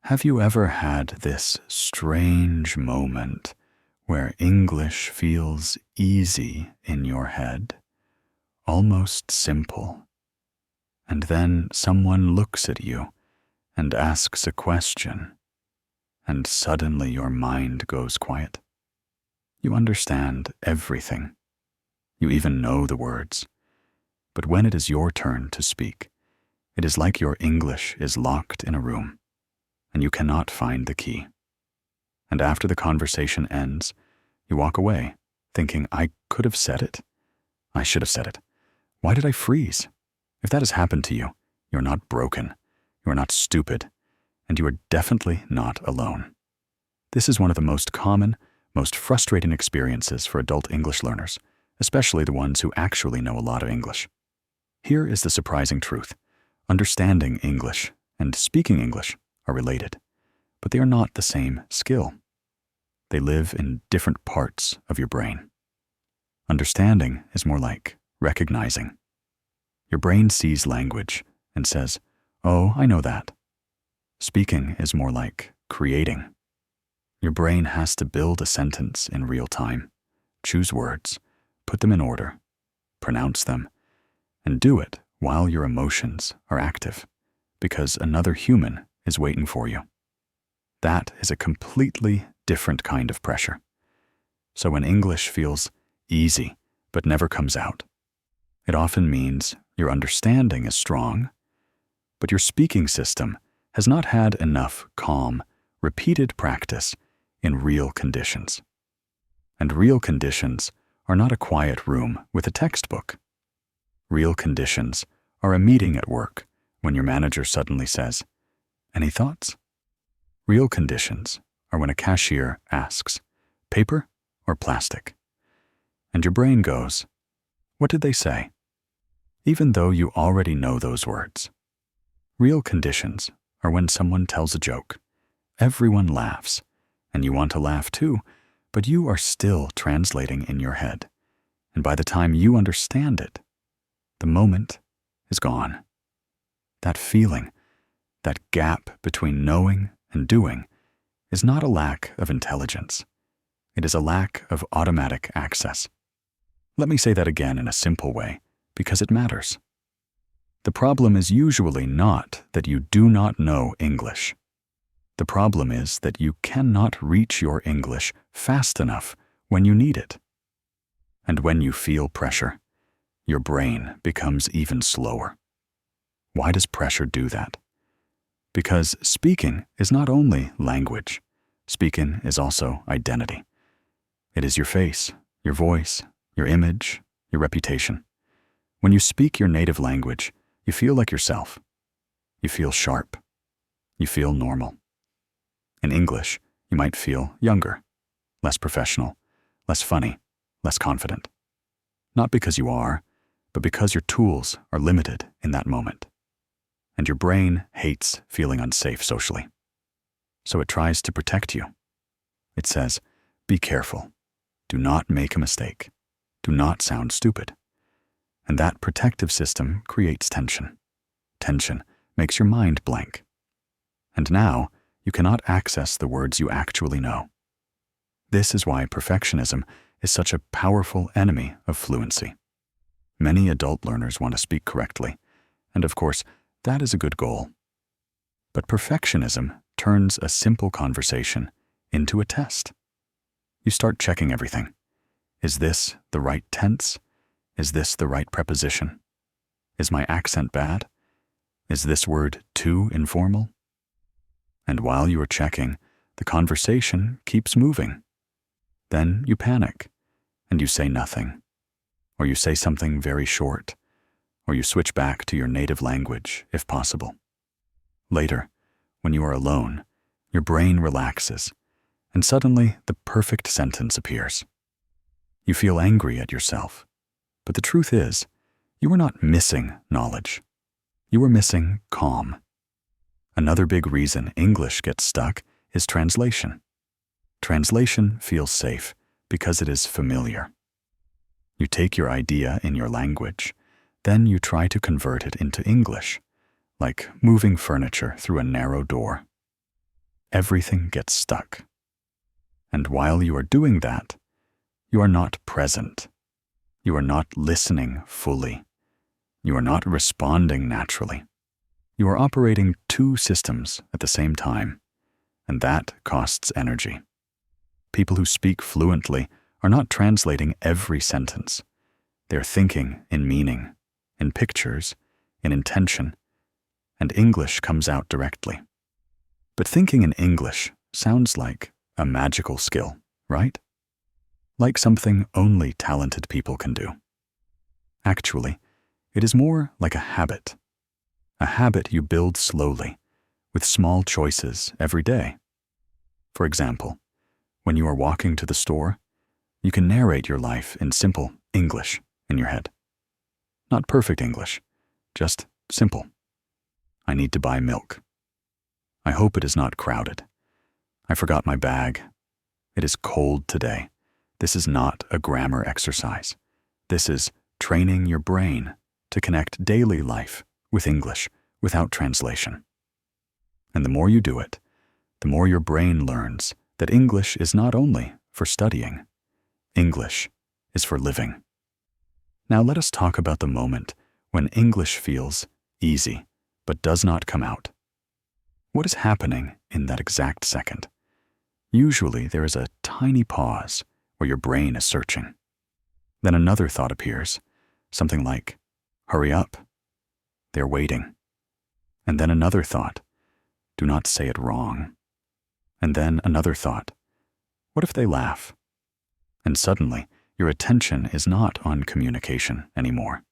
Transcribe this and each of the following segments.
Have you ever had this strange moment where English feels easy in your head, almost simple, and then someone looks at you and asks a question, and suddenly your mind goes quiet? You understand everything. You even know the words. But when it is your turn to speak, it is like your English is locked in a room, and you cannot find the key. And after the conversation ends, you walk away, thinking, I could have said it. I should have said it. Why did I freeze? If that has happened to you, you're not broken, you are not stupid, and you are definitely not alone. This is one of the most common, most frustrating experiences for adult English learners, especially the ones who actually know a lot of English. Here is the surprising truth. Understanding English and speaking English are related, but they are not the same skill. They live in different parts of your brain. Understanding is more like recognizing. Your brain sees language and says, "Oh, I know that." Speaking is more like creating. Your brain has to build a sentence in real time, choose words, put them in order, pronounce them, and do it while your emotions are active, because another human is waiting for you. That is a completely different kind of pressure. So when English feels easy but never comes out, it often means your understanding is strong, but your speaking system has not had enough calm, repeated practice in real conditions. And real conditions are not a quiet room with a textbook. Real conditions are a meeting at work when your manager suddenly says, "Any thoughts?" Real conditions are when a cashier asks, "Paper or plastic?" And your brain goes, "What did they say?" Even though you already know those words. Real conditions are when someone tells a joke. Everyone laughs, and you want to laugh too, but you are still translating in your head. And by the time you understand it, the moment is gone. That feeling, that gap between knowing and doing, is not a lack of intelligence. It is a lack of automatic access. Let me say that again in a simple way, because it matters. The problem is usually not that you do not know English. The problem is that you cannot reach your English fast enough when you need it. And when you feel pressure, your brain becomes even slower. Why does pressure do that? Because speaking is not only language. Speaking is also identity. It is your face, your voice, your image, your reputation. When you speak your native language, you feel like yourself. You feel sharp. You feel normal. In English, you might feel younger, less professional, less funny, less confident. Not because you are, but because your tools are limited in that moment. And your brain hates feeling unsafe socially. So it tries to protect you. It says, be careful. Do not make a mistake. Do not sound stupid. And that protective system creates tension. Tension makes your mind blank. And now, you cannot access the words you actually know. This is why perfectionism is such a powerful enemy of fluency. Many adult learners want to speak correctly, and of course, that is a good goal. But perfectionism turns a simple conversation into a test. You start checking everything. Is this the right tense? Is this the right preposition? Is my accent bad? Is this word too informal? And while you are checking, the conversation keeps moving. Then you panic, and you say nothing. Or you say something very short, or you switch back to your native language, if possible. Later, when you are alone, your brain relaxes, and suddenly the perfect sentence appears. You feel angry at yourself, but the truth is, you are not missing knowledge. You are missing calm. Another big reason English gets stuck is translation. Translation feels safe because it is familiar. You take your idea in your language, then you try to convert it into English, like moving furniture through a narrow door. everything gets stuck. And while you are doing that, you are not present. You are not listening fully. You are not responding naturally. You are operating two systems at the same time, and that costs energy. People who speak fluently are not translating every sentence. They are thinking in meaning, in pictures, in intention, and English comes out directly. But thinking in English sounds like a magical skill, right? Like something only talented people can do. Actually, it is more like a habit you build slowly, with small choices every day. For example, when you are walking to the store, you can narrate your life in simple English in your head. Not perfect English, just simple. I need to buy milk. I hope it is not crowded. I forgot my bag. It is cold today. This is not a grammar exercise. This is training your brain to connect daily life with English without translation. And the more you do it, the more your brain learns that English is not only for studying. English is for living. Now let us talk about the moment when English feels easy but does not come out. What is happening in that exact second? Usually there is a tiny pause where your brain is searching. Then another thought appears, something like, hurry up. They're waiting. And then another thought, do not say it wrong. And then another thought, what if they laugh? And suddenly, your attention is not on communication anymore.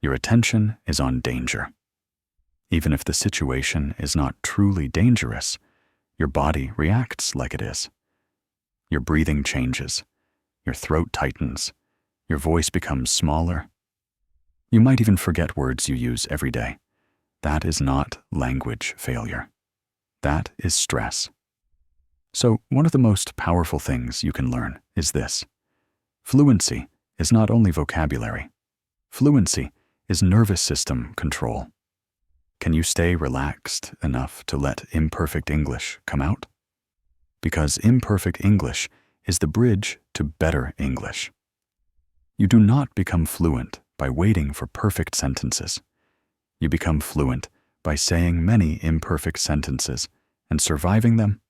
Your attention is on danger. Even if the situation is not truly dangerous, your body reacts like it is. Your breathing changes, your throat tightens, your voice becomes smaller. You might even forget words you use every day. That is not language failure. That is stress. So one of the most powerful things you can learn is this. Fluency is not only vocabulary. Fluency is nervous system control. Can you stay relaxed enough to let imperfect English come out? Because imperfect English is the bridge to better English. You do not become fluent by waiting for perfect sentences. You become fluent by saying many imperfect sentences and surviving them.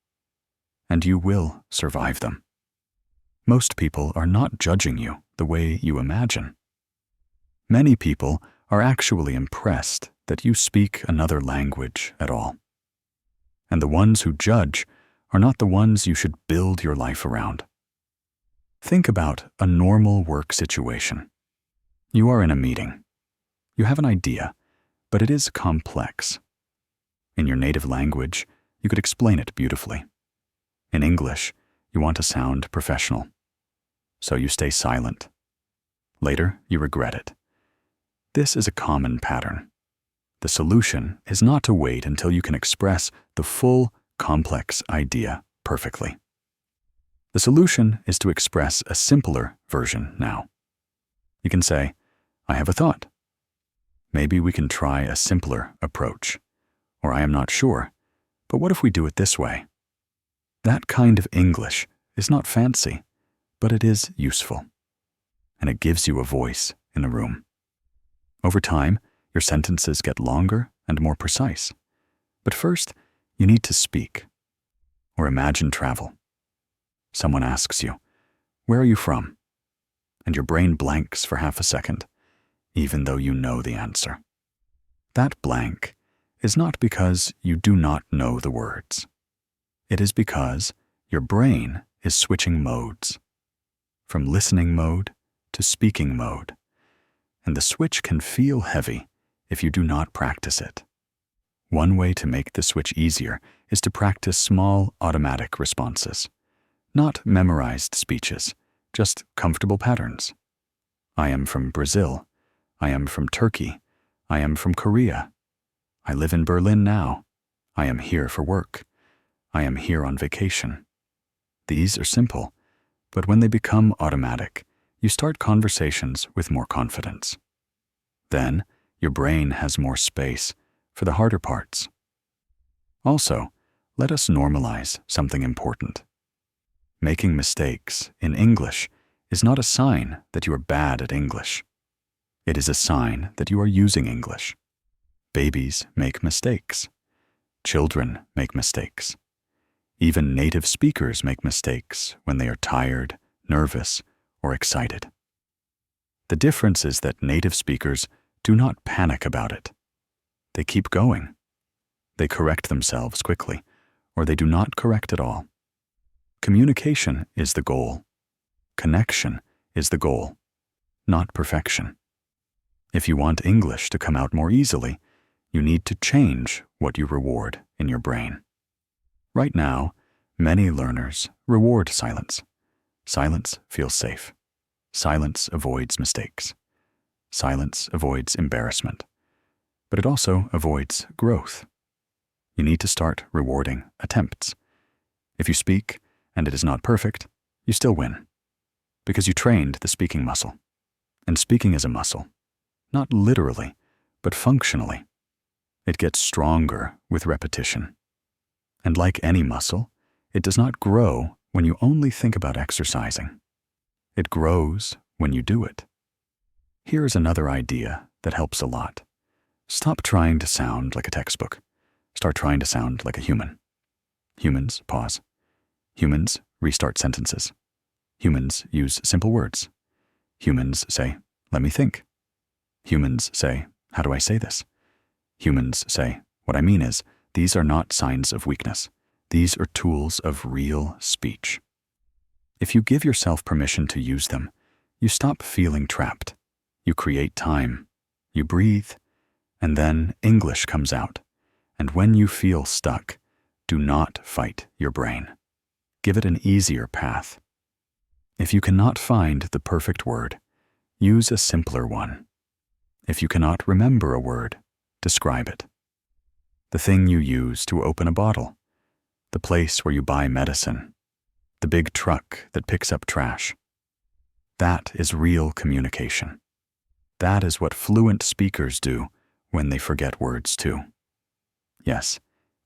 And you will survive them. Most people are not judging you the way you imagine. Many people are actually impressed that you speak another language at all. And the ones who judge are not the ones you should build your life around. Think about a normal work situation. You are in a meeting. You have an idea, but it is complex. In your native language, you could explain it beautifully. In English, you want to sound professional. So you stay silent. Later, you regret it. This is a common pattern. The solution is not to wait until you can express the full, complex idea perfectly. The solution is to express a simpler version now. You can say, I have a thought. Maybe we can try a simpler approach. Or I am not sure, but what if we do it this way? That kind of English is not fancy, but it is useful. And it gives you a voice in a room. Over time, your sentences get longer and more precise. But first, you need to speak. Or imagine travel. Someone asks you, where are you from? And your brain blanks for half a second, even though you know the answer. That blank is not because you do not know the words. It is because your brain is switching modes, from listening mode to speaking mode. And the switch can feel heavy if you do not practice it. One way to make the switch easier is to practice small automatic responses, not memorized speeches, just comfortable patterns. I am from Brazil. I am from Turkey. I am from Korea. I live in Berlin now. I am here for work. I am here on vacation. These are simple, but when they become automatic, you start conversations with more confidence. Then, your brain has more space for the harder parts. Also, let us normalize something important. Making mistakes in English is not a sign that you are bad at English. It is a sign that you are using English. Babies make mistakes. Children make mistakes. Even native speakers make mistakes when they are tired, nervous, or excited. The difference is that native speakers do not panic about it. They keep going. They correct themselves quickly, or they do not correct at all. Communication is the goal. Connection is the goal, not perfection. If you want English to come out more easily, you need to change what you reward in your brain. Right now, many learners reward silence. Silence feels safe. Silence avoids mistakes. Silence avoids embarrassment. But it also avoids growth. You need to start rewarding attempts. If you speak and it is not perfect, you still win, because you trained the speaking muscle. And speaking is a muscle, not literally, but functionally. It gets stronger with repetition. And like any muscle, it does not grow when you only think about exercising. It grows when you do it. Here is another idea that helps a lot. Stop trying to sound like a textbook. Start trying to sound like a human. Humans pause. Humans restart sentences. Humans use simple words. Humans say, "Let me think." Humans say, "How do I say this?" Humans say, "What I mean is, these are not signs of weakness. These are tools of real speech." If you give yourself permission to use them, you stop feeling trapped. You create time. You breathe. And then English comes out. And when you feel stuck, do not fight your brain. Give it an easier path. If you cannot find the perfect word, use a simpler one. If you cannot remember a word, describe it. The thing you use to open a bottle, the place where you buy medicine, the big truck that picks up trash. That is real communication. That is what fluent speakers do when they forget words too. Yes,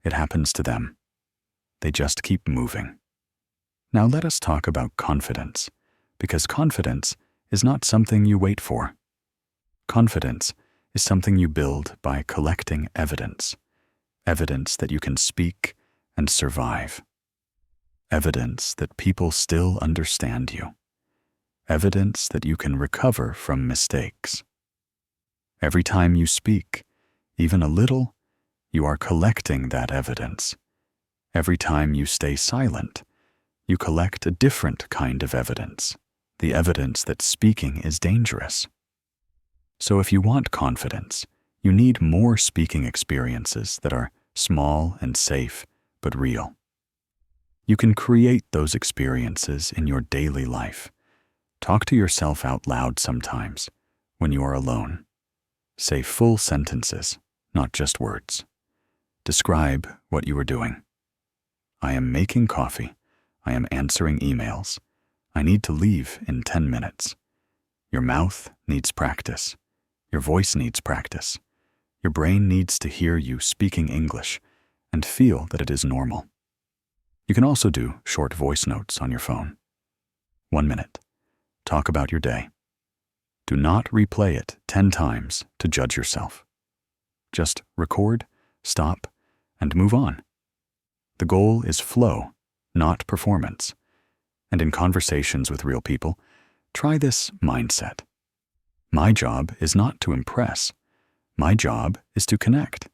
it happens to them. They just keep moving. Now let us talk about confidence, because confidence is not something you wait for. Confidence is something you build by collecting evidence. Evidence that you can speak and survive. Evidence that people still understand you. Evidence that you can recover from mistakes. Every time you speak, even a little, you are collecting that evidence. Every time you stay silent, you collect a different kind of evidence, the evidence that speaking is dangerous. So if you want confidence, you need more speaking experiences that are small and safe, but real. You can create those experiences in your daily life. Talk to yourself out loud sometimes, when you are alone. Say full sentences, not just words. Describe what you are doing. I am making coffee. I am answering emails. I need to leave in 10 minutes. Your mouth needs practice. Your voice needs practice. Your brain needs to hear you speaking English and feel that it is normal. You can also do short voice notes on your phone. 1 minute. Talk about your day. Do not replay it 10 times to judge yourself. Just record, stop, and move on. The goal is flow, not performance. And in conversations with real people, try this mindset. My job is not to impress. My job is to connect.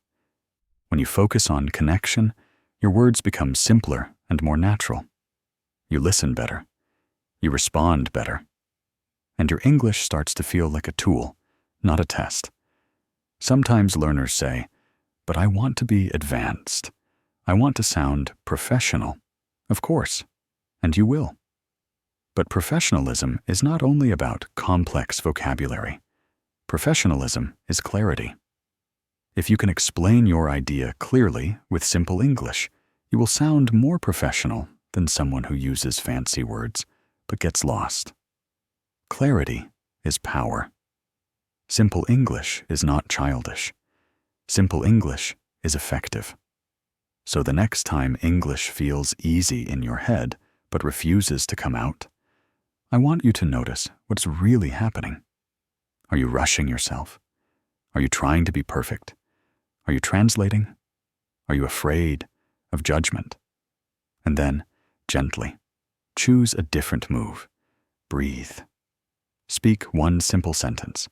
When you focus on connection, your words become simpler and more natural. You listen better. You respond better. And your English starts to feel like a tool, not a test. Sometimes learners say, "But I want to be advanced. I want to sound professional." Of course, and you will. But professionalism is not only about complex vocabulary. Professionalism is clarity. If you can explain your idea clearly with simple English, you will sound more professional than someone who uses fancy words but gets lost. Clarity is power. Simple English is not childish. Simple English is effective. So the next time English feels easy in your head but refuses to come out, I want you to notice what's really happening. Are you rushing yourself? Are you trying to be perfect? Are you translating? Are you afraid of judgment? And then, gently, choose a different move. Breathe. Speak one simple sentence,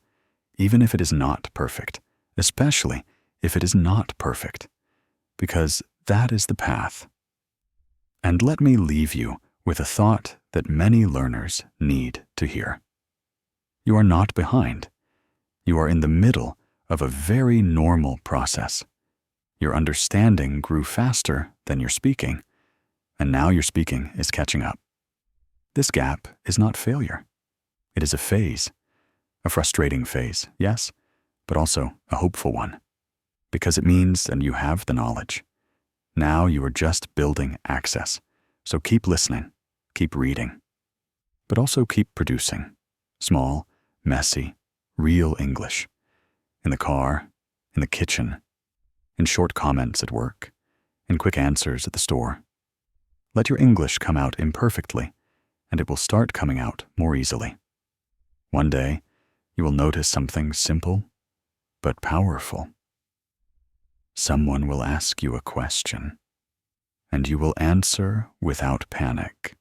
even if it is not perfect, especially if it is not perfect, because that is the path. And let me leave you with a thought that many learners need to hear. You are not behind. You are in the middle of a very normal process. Your understanding grew faster than your speaking, and now your speaking is catching up. This gap is not failure. It is a phase, a frustrating phase, yes, but also a hopeful one, because it means that you have the knowledge. Now you are just building access, so keep listening, keep reading, but also keep producing small, messy, real English, in the car, in the kitchen, in short comments at work, in quick answers at the store. Let your English come out imperfectly, and it will start coming out more easily. One day, you will notice something simple but powerful. Someone will ask you a question, and you will answer without panic.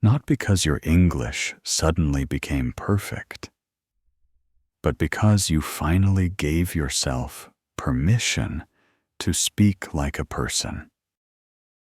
Not because your English suddenly became perfect, but because you finally gave yourself permission to speak like a person.